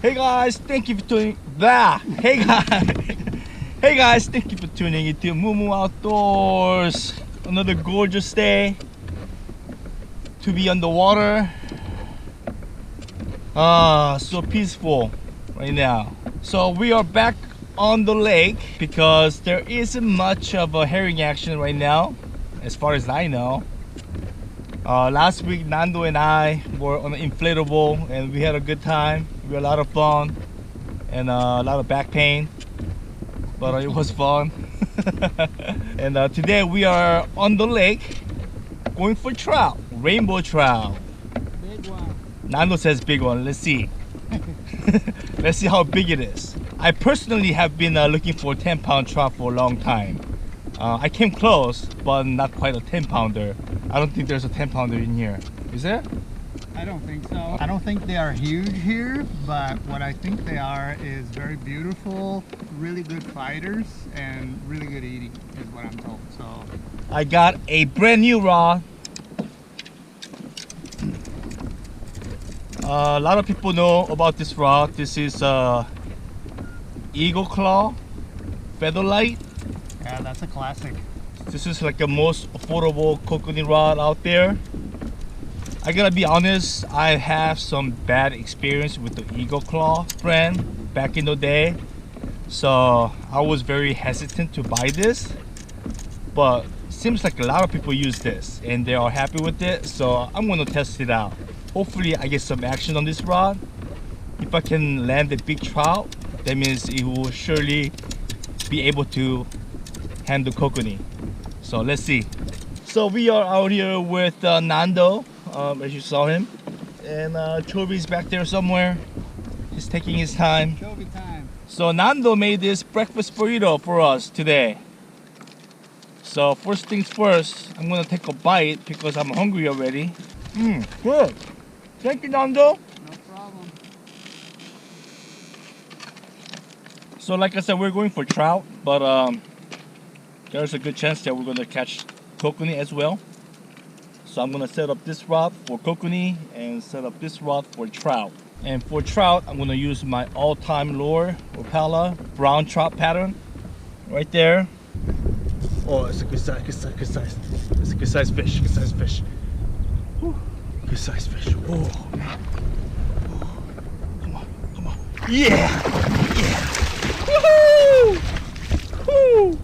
Hey guys, thank you for tuning that. Hey guys, thank you for tuning into Moo Outdoors. Another gorgeous day to be on the water. So peaceful right now. So we are back on the lake because there isn't much of a herring action right now, as far as I know. Last week Nando and I were on an inflatable and we had a good time. We had a lot of fun and a lot of back pain, but it was fun. And today we are on the lake going for trout, rainbow trout. Big one. Nando says big one. Let's see. Let's see how big it is. I personally have been looking for a 10-pound trout for a long time. I came close, but not quite a 10-pounder. I don't think there's a 10-pounder in here. Is there? I don't think so. I don't think they are huge here, but what I think they are is very beautiful, really good fighters, and really good eating is what I'm told. So I got a brand new rod. A lot of people know about this rod. This is Eagle Claw Featherlight. yeah, that's a classic. This is like the most affordable kokanee rod out there. I gotta be honest, I have some bad experience with the Eagle Claw brand back in the day. So I was very hesitant to buy this. But it seems like a lot of people use this and they are happy with it. So I'm gonna test it out. Hopefully I get some action on this rod. If I can land a big trout, that means it will surely be able to handle kokanee. So let's see. So we are out here with Nando, as you saw him, and Chobi's back there somewhere. He's taking his time. Chobi time. So Nando made this breakfast burrito for us today. So first things first, I'm gonna take a bite because I'm hungry already. Good. Thank you, Nando. No problem. So like I said, we're going for trout, but there's a good chance that we're gonna catch kokanee as well. So I'm gonna set up this rod for kokanee and set up this rod for trout. And for trout, I'm gonna use my all-time lure, Opala, brown trout pattern, right there. Oh, it's a good size, good size, good size. It's a good size fish, good size fish. Whew. Good size fish. Oh, man. Oh. Come on, come on. Yeah! Yeah! Woohoo! Woo!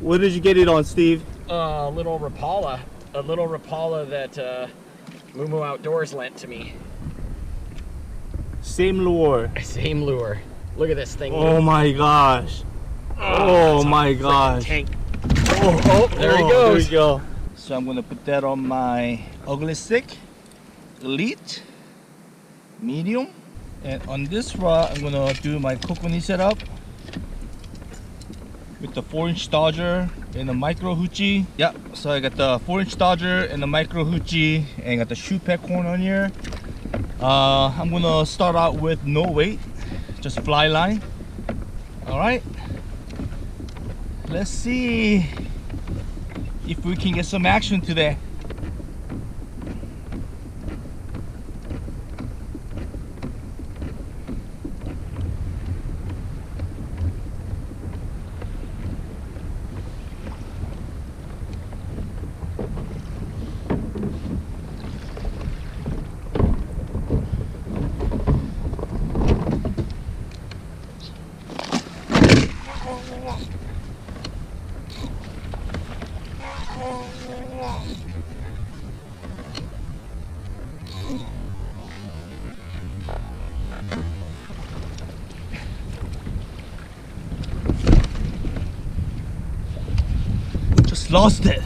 What did you get it on, Steve? A little Rapala that Moo Outdoors lent to me. Same lure. Same lure. Look at this thing. Oh my gosh. Oh my gosh. Tank. Oh, there he goes. There we go. So I'm gonna put that on my ugly stick, elite, medium, and on this rod I'm gonna do my kokanee setup with the 4-inch Dodger and the micro hoochie. Yeah, so I got the 4-inch Dodger and the micro hoochie, and got the shoe peg horn on here. I'm gonna start out with no weight, just fly line. All right, let's see if we can get some action today. Just lost it.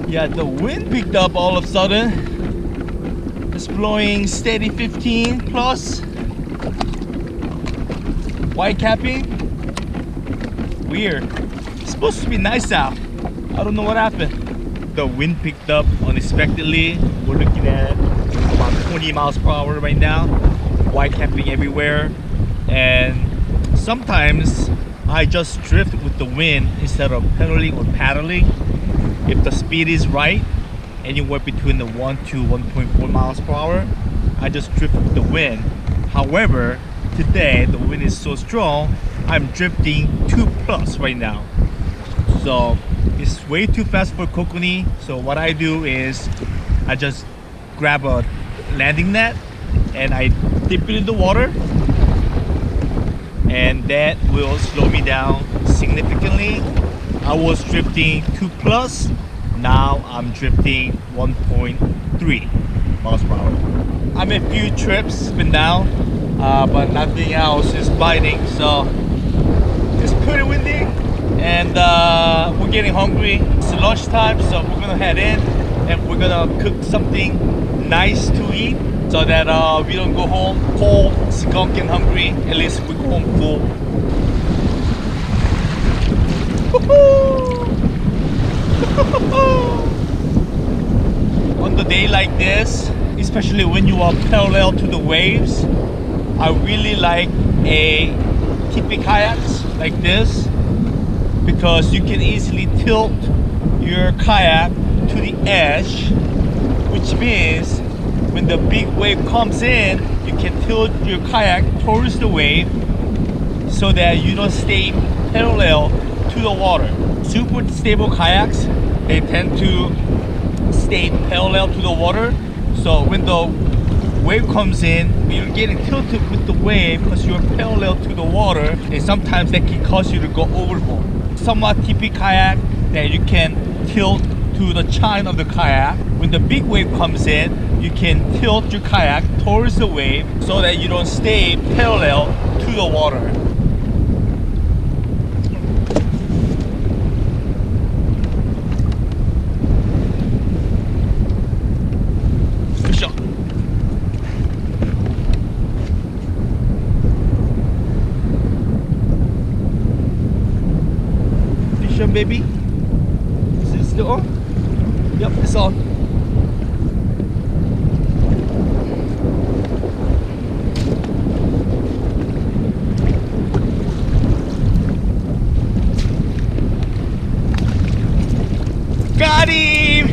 Yeah, the wind picked up all of a sudden. It's blowing steady 15 plus. White capping. Weird. It's supposed to be nice out. I don't know what happened. The wind picked up unexpectedly. We're looking at about 20 miles per hour right now. White capping everywhere. and sometimes I just drift with the wind instead of pedaling or paddling. If the speed is right, anywhere between the 1 to 1.4 miles per hour, I just drift with the wind. However, today the wind is so strong, I'm drifting 2+ right now. So it's way too fast for kokanee. So what I do is I just grab a landing net and I dip it in the water, and that will slow me down significantly. I was drifting 2+, now I'm drifting 1.3 miles per hour. I made a few trips up and down, but nothing else is biting, so it's pretty windy, and we're getting hungry. It's lunchtime, so we're gonna head in and we're gonna cook something nice to eat so that we don't go home cold, skunk and hungry. At least we go home full. On the day like this, especially when you are parallel to the waves, I really like a tippy kayaks like this, because you can easily tilt your kayak to the edge, which means when the big wave comes in, you can tilt your kayak towards the wave so that you don't stay parallel to the water. Super stable kayaks, they tend to stay parallel to the water. So when the wave comes in, you're getting tilted with the wave because you're parallel to the water, and sometimes that can cause you to go overboard. Somewhat tippy kayak that you can tilt to the chine of the kayak. When the big wave comes in, you can tilt your kayak towards the wave so that you don't stay parallel to the water. Fish on. Fish on, baby. Is it still on? Yep, it's on. Got him!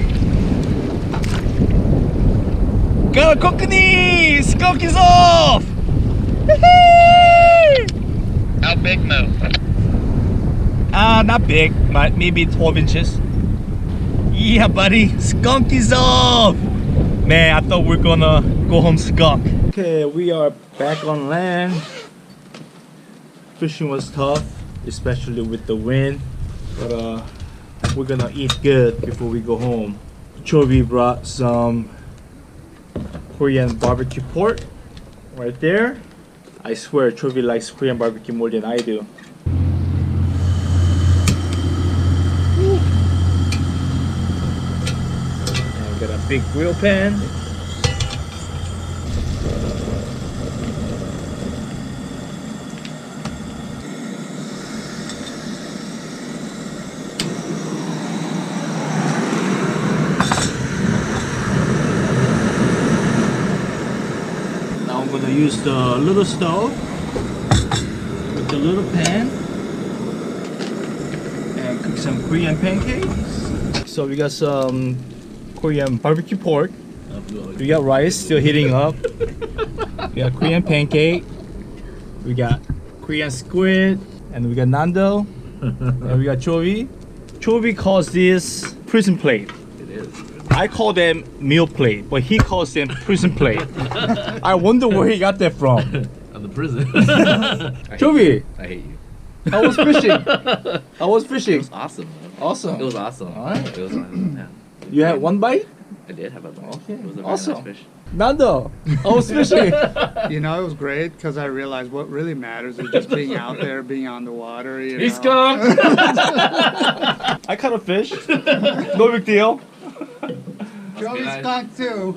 Got a kokanee! Skunk is off! How big, Mo? Not big, but maybe 12 inches. Yeah, buddy, skunk is off! Man, I thought we were gonna go home skunk. Okay, we are back on land. Fishing was tough, especially with the wind, but we're gonna eat good before we go home. Chovy brought some Korean barbecue pork right there. I swear Chovy likes Korean barbecue more than I do. And got a big grill pan. Use the little stove with the little pan and cook some Korean pancakes. So we got some Korean barbecue pork. We got rice still heating up. We got Korean pancake. We got Korean squid, and we got nando. And we got Chovy. Chovy calls this prison plate. I call them meal plate, but he calls them prison plate. I wonder where he got that from. On the prison. Chovy, I hate you. I was fishing. I was fishing. It was awesome. Man. Awesome. It was awesome. All right. It was awesome. Yeah. You had one bite? I did have a bite. Okay. It was a very Awesome. nice fish. Nando, I was fishing. You know, it was great because I realized what really matters is just being out there, being on the water. You know? He's skunk! I caught a fish. No big deal. Joey's skunk too.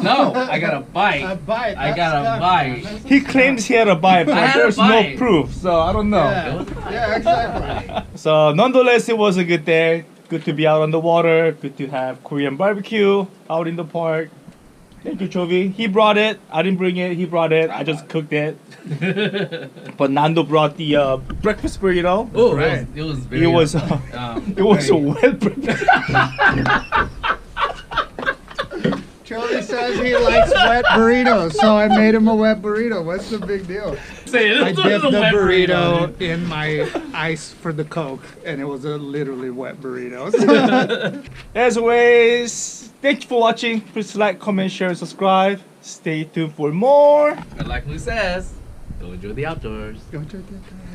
No, I got a bite. A bite. I that's got a skunk. bite. He claims he had a bite, but I had a there's bite. no proof, so I don't know. Yeah, yeah, exactly. So nonetheless, it was a good day. Good to be out on the water. Good to have Korean barbecue out in the park. Thank you, Chovy. He brought it. I didn't bring it. He brought it. I just cooked it. But Nando brought the breakfast burrito. Oh, Right. it was very. It was it was a well prepared. Chovy says he likes wet burritos, so I made him a wet burrito. What's the big deal? Say it. I It was dipped a the wet burrito dude. in my ice for the Coke, and it was a literally wet burrito. As always, thank you for watching. Please like, comment, share, and subscribe. Stay tuned for more. And like Lou says, go enjoy the outdoors. Don't you get that?